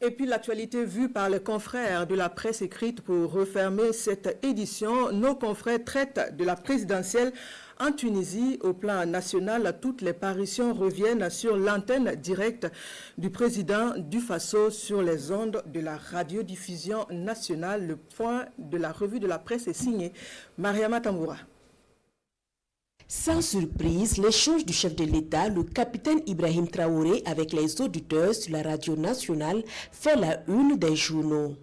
Et puis l'actualité vue par les confrères de la presse écrite pour refermer cette édition. Nos confrères traitent de la présidentielle en Tunisie. Au plan national, toutes les parutions reviennent sur l'antenne directe du président du Faso sur les ondes de la radiodiffusion nationale. Le point de la revue de la presse est signé Mariama Tamboura. Sans surprise, l'échange du chef de l'État, le capitaine Ibrahim Traoré, avec les auditeurs sur la radio nationale fait la une des journaux.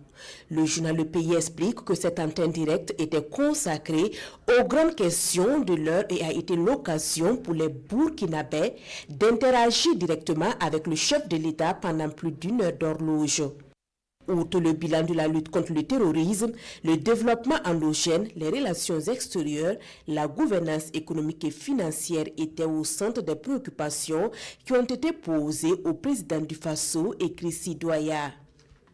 Le journal Le Pays explique que cette antenne directe était consacrée aux grandes questions de l'heure et a été l'occasion pour les Burkinabés d'interagir directement avec le chef de l'État pendant plus d'une heure d'horloge. Outre le bilan de la lutte contre le terrorisme, le développement endogène, les relations extérieures, la gouvernance économique et financière étaient au centre des préoccupations qui ont été posées au président du Faso, écrit Sidoya.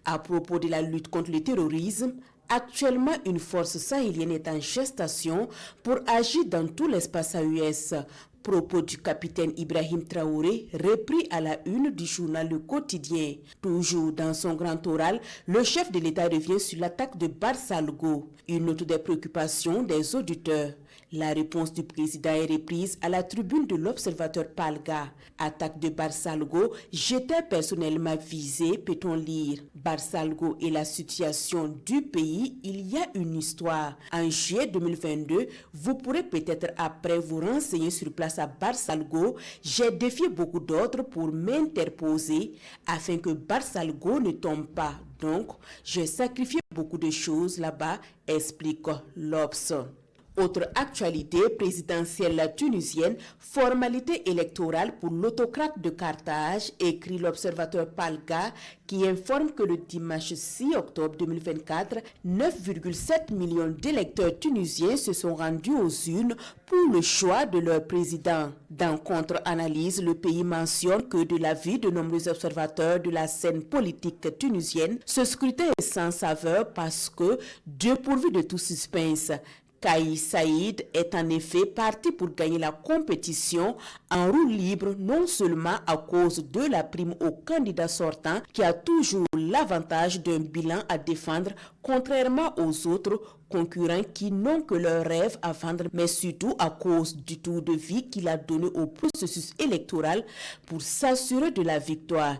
À propos de la lutte contre le terrorisme, actuellement une force sahélienne est en gestation pour agir dans tout l'espace AES. Propos du capitaine Ibrahim Traoré, repris à la une du journal Le Quotidien. Toujours dans son grand oral, le chef de l'État revient sur l'attaque de Barsalgo, une autre des préoccupations des auditeurs. La réponse du président est reprise à la tribune de l'Observateur Palga. Attaque de Barsalgo, j'étais personnellement visé, peut-on lire. Barsalgo et la situation du pays, il y a une histoire. En juillet 2022, vous pourrez peut-être après vous renseigner sur place à Barsalgo. J'ai défié beaucoup d'autres pour m'interposer afin que Barsalgo ne tombe pas. Donc, j'ai sacrifié beaucoup de choses là-bas, explique l'Obs. Autre actualité présidentielle tunisienne, formalité électorale pour l'autocrate de Carthage, écrit l'Observateur Palga, qui informe que le dimanche 6 octobre 2024, 9,7 millions d'électeurs tunisiens se sont rendus aux urnes pour le choix de leur président. Dans contre-analyse, le pays mentionne que de l'avis de nombreux observateurs de la scène politique tunisienne, ce scrutin est sans saveur parce que, dépourvu de tout suspense, Kais Saïd est en effet parti pour gagner la compétition en roue libre, non seulement à cause de la prime au candidat sortant qui a toujours l'avantage d'un bilan à défendre contrairement aux autres concurrents qui n'ont que leurs rêves à vendre, mais surtout à cause du tour de vie qu'il a donné au processus électoral pour s'assurer de la victoire.